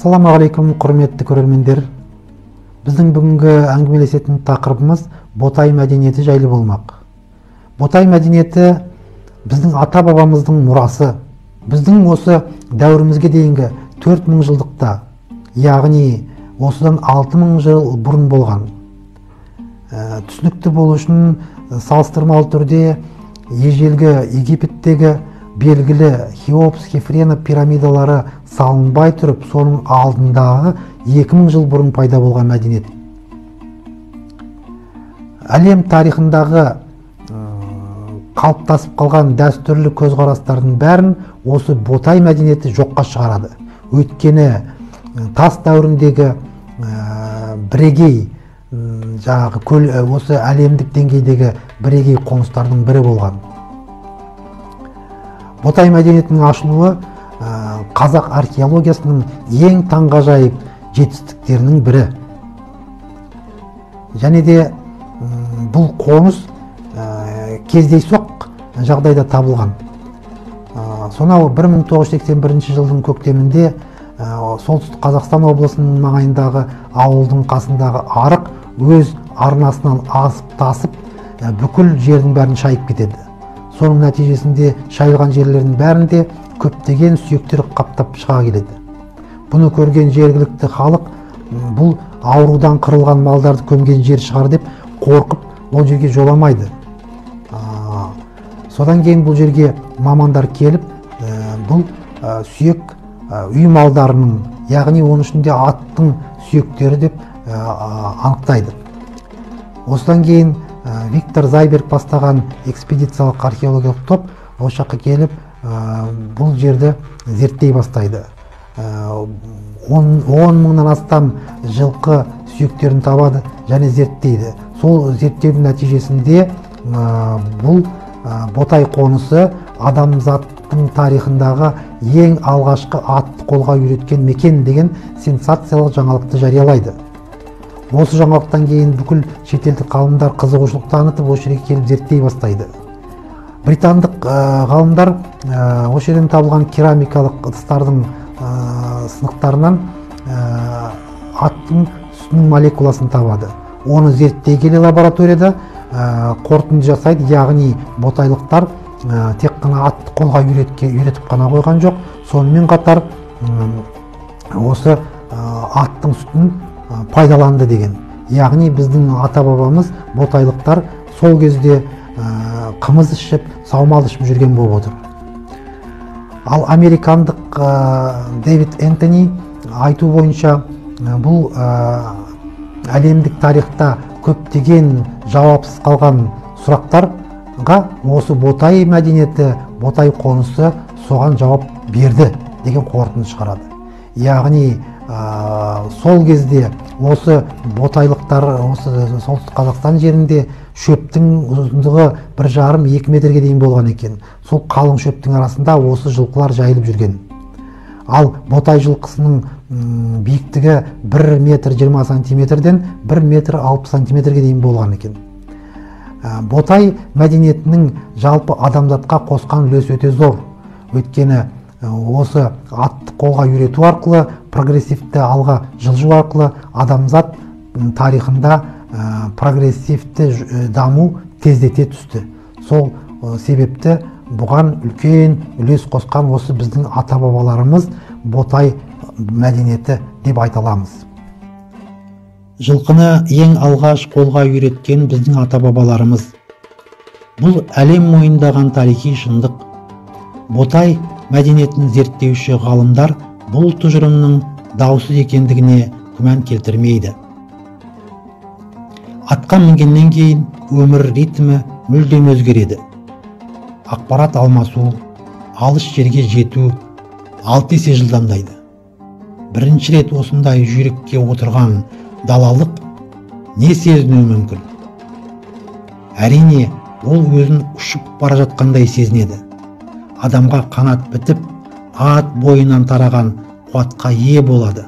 Ассаламағалейкум, құрметті көрермендер. Біздің бүгінгі әңгімелесетін тақырыбымыз Ботай мәдениеті жайлы болмақ. Ботай мәдениеті біздің ата-бабамыздың мұрасы. Біздің осы дәуірімізге дейінгі 4000 жылдықта, яғни осыдан 6000 жыл бұрын болған. Түсінікті болу үшін салыстырмалы түрде ежелгі Египеттегі белгілі Хеопс, Хефрена пирамидалары салынбай тұрып, соның алдындағы 2000 жыл бұрын пайда болған мәдениет. Әлем тарихындағы қалыптасып қалған дәстүрлі көзқарастардың бәрін осы Ботай мәдениеті жоққа шығарады. Өйткені тас дәуіріндегі бірегей осы әлемдік деңгейдегі бірегей қоныстардың бірі болған. Ботай мәдениетінің ашылуы қазақ археологиясының ең таңғажайып жетістіктерінің бірі. Және де бұл қоныс кездейсоқ жағдайда табылған. Сонау 1981 жылдың көктемінде солтүстік Қазақстан облысының маңайындағы ауылдың қасындағы арық өз арнасынан асып тасып бүкіл жердің бәрін шайып кетеді. Соның нәтижесінде шайылған жерлердің бәрінде көптеген сүйектер қаптап шыға келеді. Бұны көрген жергілікті халық бұл аурудан қырылған малдарды көмген жер шығар деп қорқып, ол жерге жоламайды. Содан кейін бұл жерге мамандар келіп, бұл сүйек үй малдарының, яғни оның ішінде аттың сүйектері деп анықтайды. Осыдан кейін Виктор Зайберг бастаған экспедициялық археологиялық топ осы жаққа келіп, бұл жерді зерттей бастайды. 10 мыңнан астам жылқы сүйектерін табады және зерттейді. Сол зерттеудің нәтижесінде бұл Ботай қонысы адамзаттың тарихындағы ең алғашқы атты қолға үйреткен мекен деген сенсациялық жаңалықты жариялайды. Осы жаңалықтан кейін бүкіл шетелдік ғалымдар қызығушылық танытып, осы жерге келіп зерттей бастайды. Британдық ғалымдар осы жерден табылған керамикалық ыдыстардың сынықтарынан аттың сүтінің молекуласын табады. Оны зерттей келе лабораторияда қорытынды жасайды, яғни ботайлықтар тек қана атты қолға үйретіп қана қойған жоқ, сонымен қатар осы аттың сүтін пайдаланды деген. Яғни біздің ата-бабамыз ботайлықтар сол кезде қымыз ішіп, саумал ішіп жүрген болып отыр. Ал американдық Дэвид Энтони айту бойынша бұл әлемдік тарихта көптеген жауапсыз қалған сұрақтарға осы Ботай мәдениеті, Ботай қонысы соған жауап берді деген қорытынды шығарады. Яғни сол кезде осы ботайлықтар осы солтүстік Қазақстан жерінде шөптің ұзындығы 1,5-2 метрге дейін болған екен. Сол қалың шөптің арасында осы жылқылар жайылып жүрген. Ал Ботай жылқысының биіктігі 1,20 метр 20 сантиметрден 1,60 метр сантиметрге дейін болған екен. Ботай мәдениетінің жалпы адамзатқа қосқан үлесі өте зор. Өйткені осы атты қолға үйрету арқылы, прогрессивті алға жылжу арқылы адамзат тарихында прогрессивті даму тездете түсті. Сол себепті бұған үлкен үлес қосқан осы біздің ата-бабаларымыз Ботай мәдениеті деп айта аламыз. Жылқыны ең алғаш қолға үйреткен біздің ата-бабаларымыз. Бұл әлем мойындаған тарихи шындық. Ботай мәдениетін зерттеуші ғалымдар бұл тұжырымның даусыз екендігіне күмән келтірмейді. Атқа мінгеннен кейін өмір ритмі мүлдем өзгереді. Ақпарат алмасу, алыс жерге жету 6 есе жылдамдайды. Бірінші рет осындай жүйрікке отырған далалық не сезінуі мүмкін? Әрине, ол өзін ұшып бара жатқандай сезінеді. Адамға қанат бітіп, ат бойынан тараған қуатқа ие болады.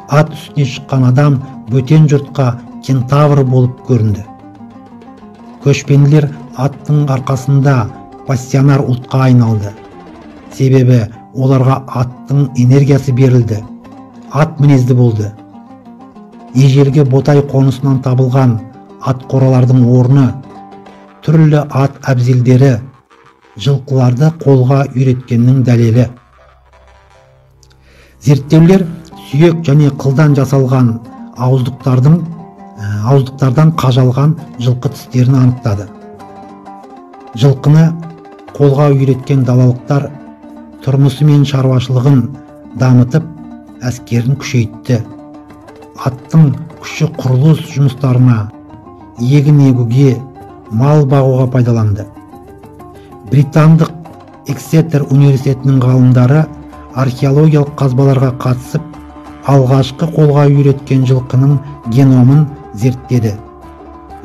Ат үстіне шыққан адам бөтен жұртқа кентавр болып көрінді. Көшпенділер аттың арқасында пассионар ұлтқа айналды. Себебі оларға аттың энергиясы берілді. ат мінезді болды. Ежелгі Ботай қонысынан табылған ат қоралардың орны түрлі ат әбзелдері, жылқыларды қолға үйреткеннің дәлелі. Зерттеулер сүйек және қылдан жасалған ауыздықтардан қажалған жылқы тістерін анықтады. Жылқыны қолға үйреткен далалықтар тұрмысы мен шаруашылығын дамытып, әскерін күшейтті. Аттың күші құрылыс жұмыстарына, егін егуге, мал бағуға пайдаланды. Британдық Эксетер университетінің ғалымдары археологиялық қазбаларға қатысып, алғашқы қолға үйреткен жылқының геномын зерттеді.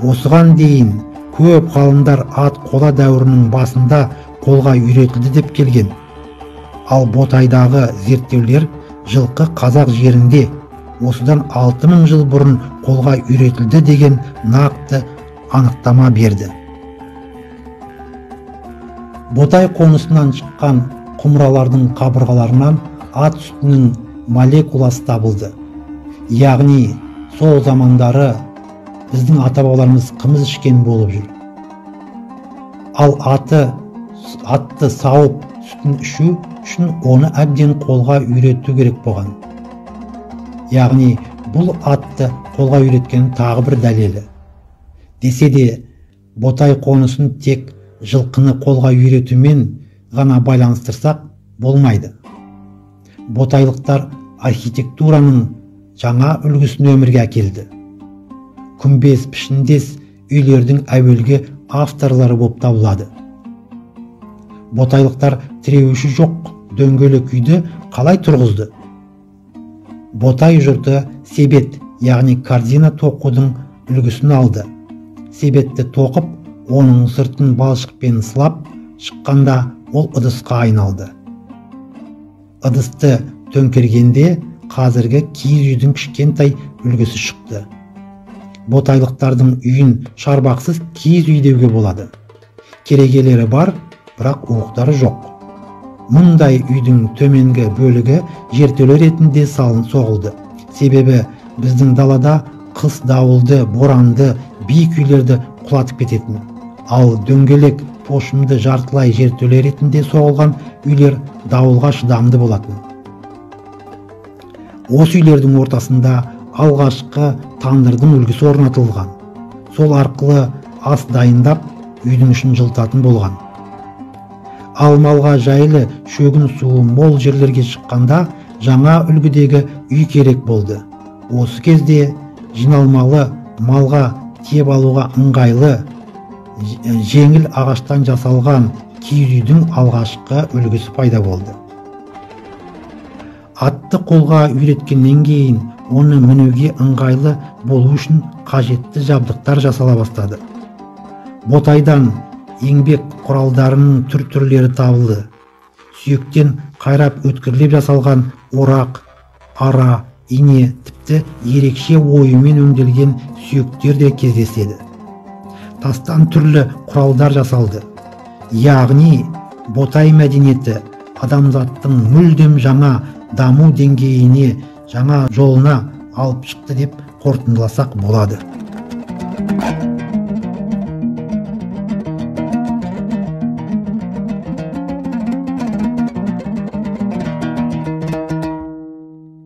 Осыған дейін көп ғалымдар ат қола дәуірінің басында қолға үйретілді деп келген. Ал Ботайдағы зерттеулер жылқы қазақ жерінде осыдан 6000 жыл бұрын қолға үйретілді деген нақты анықтама берді. Ботай қонысынан шыққан құмыралардың қабырғаларынан ат сүтінің молекуласы табылды. Яғни сол замандары біздің ата-бабаларымыз қымыз ішкен болып жүр. Ал атты сауып сүтін ішу үшін оны әбден қолға үйрету керек болған. Яғни бұл атты қолға үйреткен тағы бір дәлелі. Десе де Ботай қонысын тек жылқыны қолға үйретумен ғана байланыстырсақ болмайды. Ботайлықтар архитектураның жаңа үлгісін өмірге әкелді. Күмбез пішіндес үйлердің әуелгі авторлары болып табылады. Ботайлықтар тіреуіші жоқ дөңгелек үйді қалай тұрғызды? Ботай жұрты себет, яғни корзина тоқудың үлгісін алды. Себетті тоқып, оның сыртын балшықпен сылап шыққанда ол ыдысқа айналды. Ыдысты төңкергенде қазіргі киіз үйдің кішкентай үлгісі шықты. Ботайлықтардың үйін шарбақсыз киіз үй деуге болады. Керегелері бар, бірақ уықтары жоқ. Мұндай үйдің төменгі бөлігі жертөле ретінде соғылды. Себебі біздің далада қыс дауылды, боранды, биік үйлерді құлатып кететін. Ал дөңгелек пошымды жартылай жертөле ретінде соғылған үйлер дауылға шыдамды болатын. Осы үйлердің ортасында алғашқы тандырдың үлгісі орнатылған. Сол арқылы ас дайындап, үйдің ішін жылытатын болған. Ал малға жайлы шөгін суы мол жерлерге шыққанда жаңа үлгідегі үй керек болды. Осы кезде жиналмалы малға тиеп алуға ыңғайлы жеңіл ағаштан жасалған киіз үйдің алғашқы үлгісі пайда болды. Атты қолға үйреткеннен кейін оны мінуге ыңғайлы болу үшін қажетті жабдықтар жасала бастады. Ботайдан еңбек құралдарының түр-түрлері табылды. Сүйектен қайрап өткірлеп жасалған орақ, ара, ине, тіпті ерекше ойымен өңделген сүйектер де кездеседі. Тастан түрлі құралдар жасалды. Яғни Ботай мәдениеті адамзаттың мүлдем жаңа даму деңгейіне, жаңа жолына алып шықты деп қорытындыласақ болады.